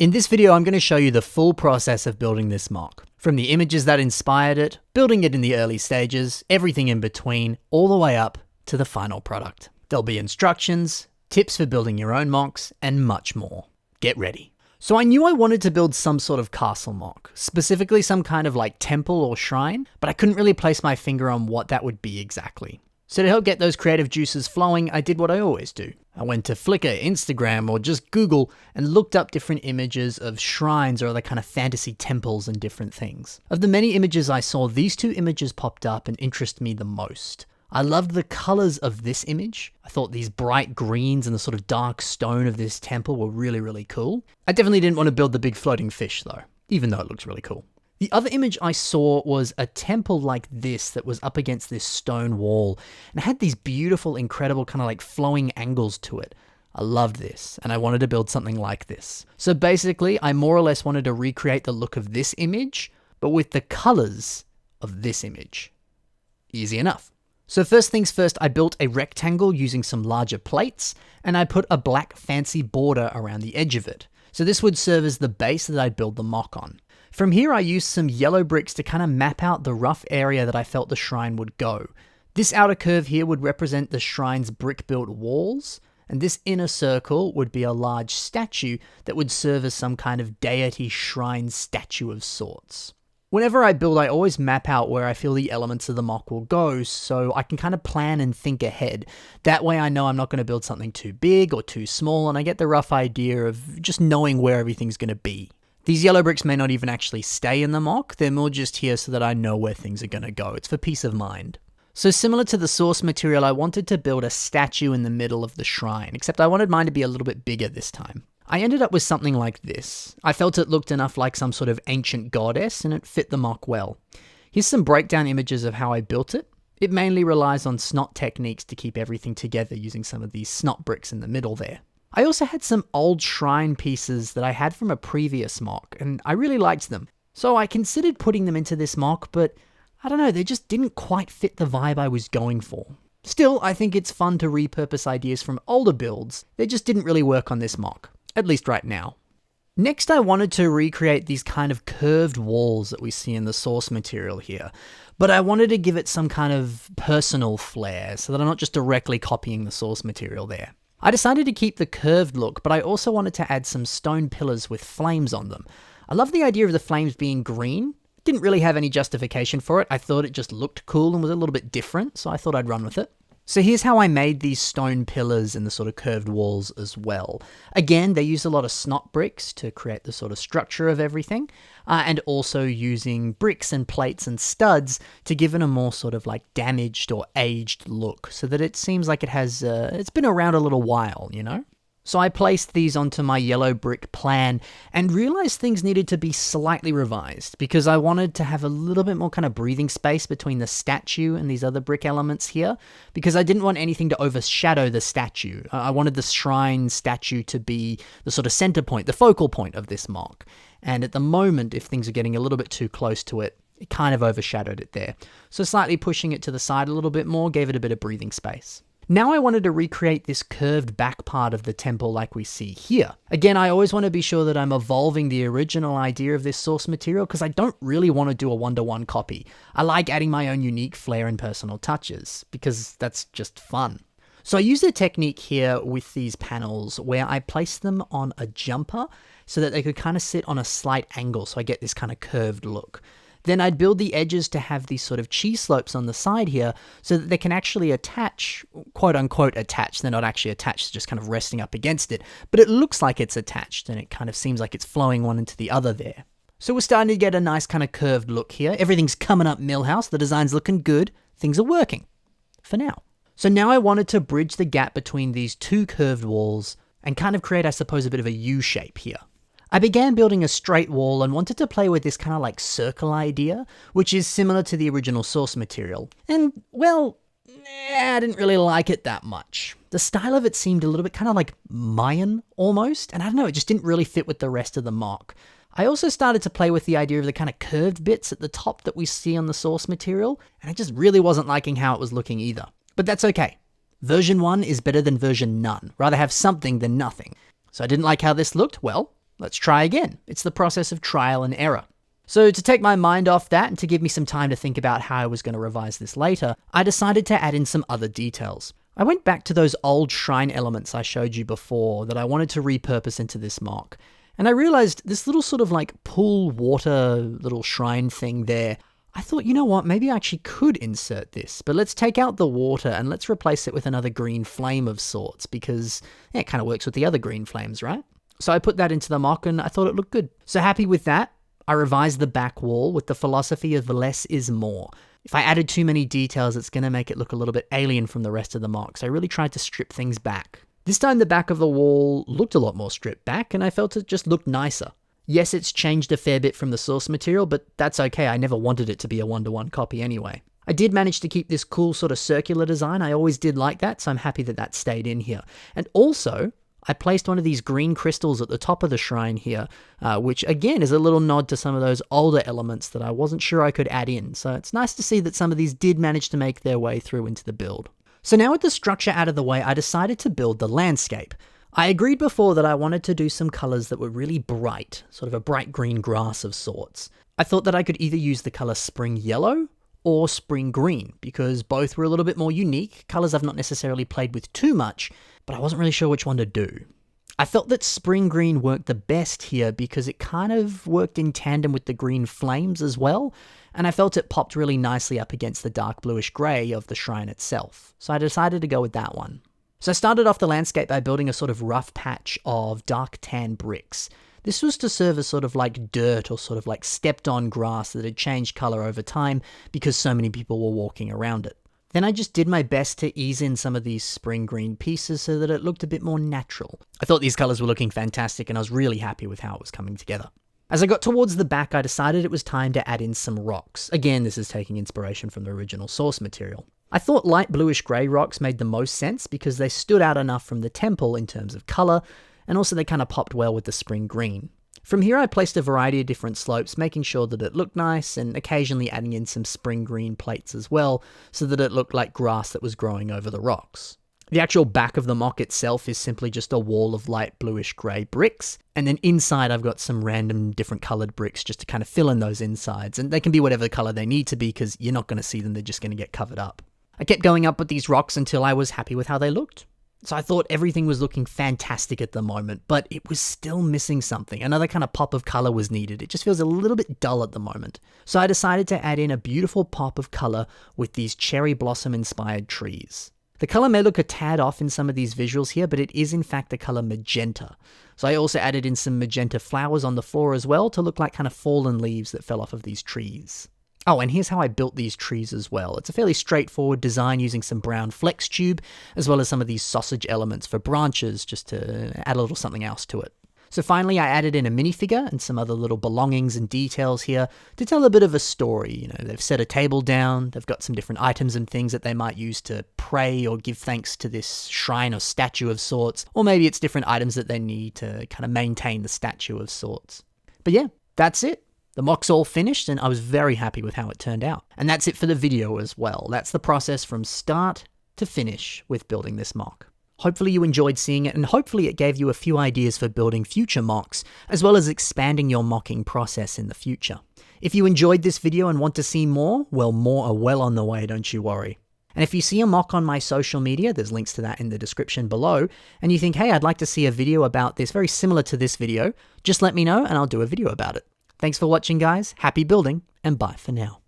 In this video, I'm going to show you the full process of building this MOC. From the images that inspired it, building it in the early stages, everything in between, all the way up to the final product. There'll be instructions, tips for building your own MOCs, and much more. Get ready. So I knew I wanted to build some sort of castle MOC, specifically some kind of like temple or shrine, but I couldn't really place my finger on what that would be exactly. So to help get those creative juices flowing, I did what I always do. I went to Flickr, Instagram, or just Google and looked up different images of shrines or other kind of fantasy temples and different things. Of the many images I saw, these two images popped up and interested me the most. I loved the colors of this image. I thought these bright greens and the sort of dark stone of this temple were really, really cool. I definitely didn't want to build the big floating fish though, even though it looks really cool. The other image I saw was a temple like this that was up against this stone wall and it had these beautiful, incredible kind of like flowing angles to it. I loved this and I wanted to build something like this. So basically, I more or less wanted to recreate the look of this image, but with the colors of this image. Easy enough. So first things first, I built a rectangle using some larger plates and I put a black fancy border around the edge of it. So this would serve as the base that I'd build the MOC on. From here, I used some yellow bricks to kind of map out the rough area that I felt the shrine would go. This outer curve here would represent the shrine's brick-built walls, and this inner circle would be a large statue that would serve as some kind of deity shrine statue of sorts. Whenever I build, I always map out where I feel the elements of the MOC will go, so I can kind of plan and think ahead. That way I know I'm not going to build something too big or too small, and I get the rough idea of just knowing where everything's going to be. These yellow bricks may not even actually stay in the MOC, they're more just here so that I know where things are going to go. It's for peace of mind. So similar to the source material, I wanted to build a statue in the middle of the shrine, except I wanted mine to be a little bit bigger this time. I ended up with something like this. I felt it looked enough like some sort of ancient goddess and it fit the MOC well. Here's some breakdown images of how I built it. It mainly relies on snot techniques to keep everything together using some of these snot bricks in the middle there. I also had some old shrine pieces that I had from a previous MOC, and I really liked them. So I considered putting them into this MOC, but I don't know, they just didn't quite fit the vibe I was going for. Still, I think it's fun to repurpose ideas from older builds. They just didn't really work on this MOC, at least right now. Next, I wanted to recreate these kind of curved walls that we see in the source material here, but I wanted to give it some kind of personal flair so that I'm not just directly copying the source material there. I decided to keep the curved look, but I also wanted to add some stone pillars with flames on them. I love the idea of the flames being green. Didn't really have any justification for it. I thought it just looked cool and was a little bit different, so I thought I'd run with it. So here's how I made these stone pillars and the sort of curved walls as well. Again, they use a lot of snot bricks to create the sort of structure of everything, and also using bricks and plates and studs to give it a more sort of like damaged or aged look so that it seems like it has, it's been around a little while, you know? So I placed these onto my yellow brick plan and realized things needed to be slightly revised because I wanted to have a little bit more kind of breathing space between the statue and these other brick elements here because I didn't want anything to overshadow the statue. I wanted the shrine statue to be the sort of center point, the focal point of this MOC. And at the moment, if things are getting a little bit too close to it, it kind of overshadowed it there. So slightly pushing it to the side a little bit more gave it a bit of breathing space. Now I wanted to recreate this curved back part of the temple like we see here. Again, I always want to be sure that I'm evolving the original idea of this source material because I don't really want to do a one-to-one copy. I like adding my own unique flair and personal touches because that's just fun. So I used a technique here with these panels where I placed them on a jumper so that they could kind of sit on a slight angle so I get this kind of curved look. Then I'd build the edges to have these sort of cheese slopes on the side here so that they can actually attach, quote unquote attach. They're not actually attached, just kind of resting up against it, but it looks like it's attached and it kind of seems like it's flowing one into the other there. So we're starting to get a nice kind of curved look here. Everything's coming up Millhouse. The design's looking good. Things are working for now. So now I wanted to bridge the gap between these two curved walls and kind of create, I suppose, a bit of a U shape here. I began building a straight wall and wanted to play with this kind of like circle idea, which is similar to the original source material. And, well, I didn't really like it that much. The style of it seemed a little bit kind of like Mayan almost, and I don't know, it just didn't really fit with the rest of the MOC. I also started to play with the idea of the kind of curved bits at the top that we see on the source material, and I just really wasn't liking how it was looking either. But that's okay. Version 1 is better than version none. Rather have something than nothing. So I didn't like how this looked? Well, Let's try again. It's the process of trial and error. So to take my mind off that and to give me some time to think about how I was going to revise this later, I decided to add in some other details. I went back to those old shrine elements I showed you before that I wanted to repurpose into this MOC. And I realized this little sort of like pool water little shrine thing there, I thought, you know what, maybe I actually could insert this, but let's take out the water and let's replace it with another green flame of sorts because it kind of works with the other green flames, right? So I put that into the MOC and I thought it looked good. So happy with that. I revised the back wall with the philosophy of less is more. If I added too many details, it's going to make it look a little bit alien from the rest of the MOC, so I really tried to strip things back. This time the back of the wall looked a lot more stripped back, and I felt it just looked nicer. Yes, it's changed a fair bit from the source material, but that's okay, I never wanted it to be a one-to-one copy anyway. I did manage to keep this cool sort of circular design, I always did like that, so I'm happy that that stayed in here. And also, I placed one of these green crystals at the top of the shrine here, which again is a little nod to some of those older elements that I wasn't sure I could add in, so it's nice to see that some of these did manage to make their way through into the build. So now with the structure out of the way, I decided to build the landscape. I agreed before that I wanted to do some colors that were really bright, sort of a bright green grass of sorts. I thought that I could either use the color spring yellow or spring green, because both were a little bit more unique, colors I've not necessarily played with too much, but I wasn't really sure which one to do. I felt that spring green worked the best here because it kind of worked in tandem with the green flames as well, and I felt it popped really nicely up against the dark bluish grey of the shrine itself, so I decided to go with that one. So I started off the landscape by building a sort of rough patch of dark tan bricks. This was to serve as sort of like dirt or sort of like stepped on grass that had changed colour over time because so many people were walking around it. Then I just did my best to ease in some of these spring green pieces so that it looked a bit more natural. I thought these colours were looking fantastic and I was really happy with how it was coming together. As I got towards the back, I decided it was time to add in some rocks. Again, this is taking inspiration from the original source material. I thought light bluish grey rocks made the most sense because they stood out enough from the temple in terms of colour, and also they kind of popped well with the spring green. From here I placed a variety of different slopes, making sure that it looked nice and occasionally adding in some spring green plates as well, so that it looked like grass that was growing over the rocks. The actual back of the MOC itself is simply just a wall of light bluish grey bricks, and then inside I've got some random different coloured bricks just to kind of fill in those insides, and they can be whatever colour they need to be because you're not going to see them, they're just going to get covered up. I kept going up with these rocks until I was happy with how they looked. So I thought everything was looking fantastic at the moment, but it was still missing something. Another kind of pop of colour was needed. It just feels a little bit dull at the moment. So I decided to add in a beautiful pop of colour with these cherry blossom inspired trees. The colour may look a tad off in some of these visuals here, but it is in fact the colour magenta. So I also added in some magenta flowers on the floor as well to look like kind of fallen leaves that fell off of these trees. Oh, and here's how I built these trees as well. It's a fairly straightforward design using some brown flex tube, as well as some of these sausage elements for branches, just to add a little something else to it. So finally, I added in a minifigure and some other little belongings and details here to tell a bit of a story. You know, they've set a table down, they've got some different items and things that they might use to pray or give thanks to this shrine or statue of sorts, or maybe it's different items that they need to kind of maintain the statue of sorts. But yeah, that's it. The MOC's all finished and I was very happy with how it turned out. And that's it for the video as well. That's the process from start to finish with building this MOC. Hopefully you enjoyed seeing it and hopefully it gave you a few ideas for building future MOCs, as well as expanding your mocking process in the future. If you enjoyed this video and want to see more, well, more are well on the way, don't you worry. And if you see a MOC on my social media, there's links to that in the description below, and you think, hey, I'd like to see a video about this very similar to this video, just let me know and I'll do a video about it. Thanks for watching, guys. Happy building, and bye for now.